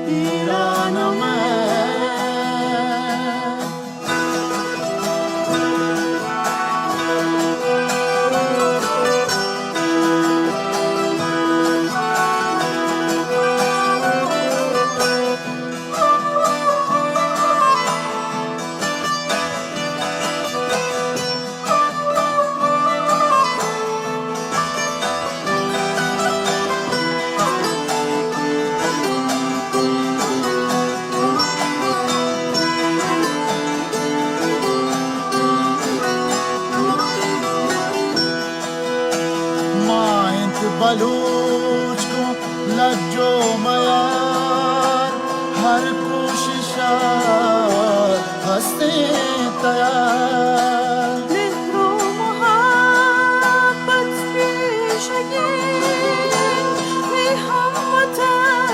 ایران من बलूच को लज्जो मयार हर कोशिश हंसते तैयार मेहरो मोहब्बत की शकीन भी हमवतन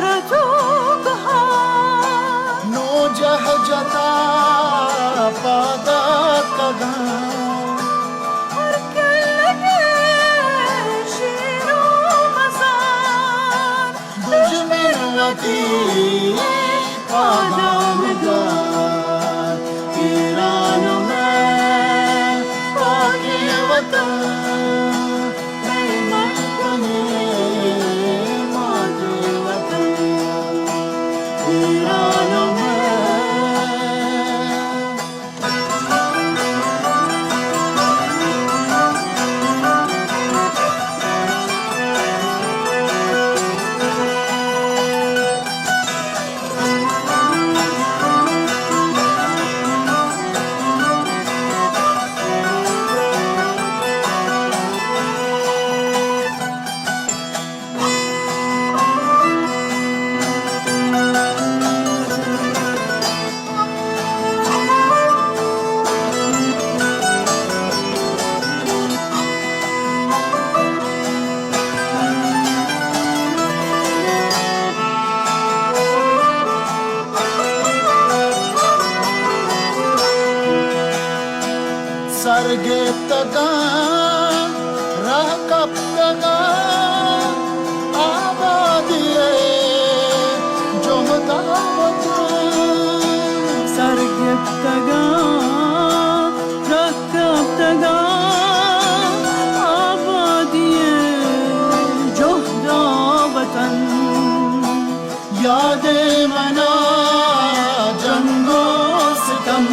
रजो बहार नो जह जता पादत कदम ایران من پاک وطن نعمت کنی مات وطن ایران من सरगेतगान राह कपतगान आबादिए जो दावतान सरगेतगान राह कपतगान आबादिए जो दावतन यादें मना जंगो सितम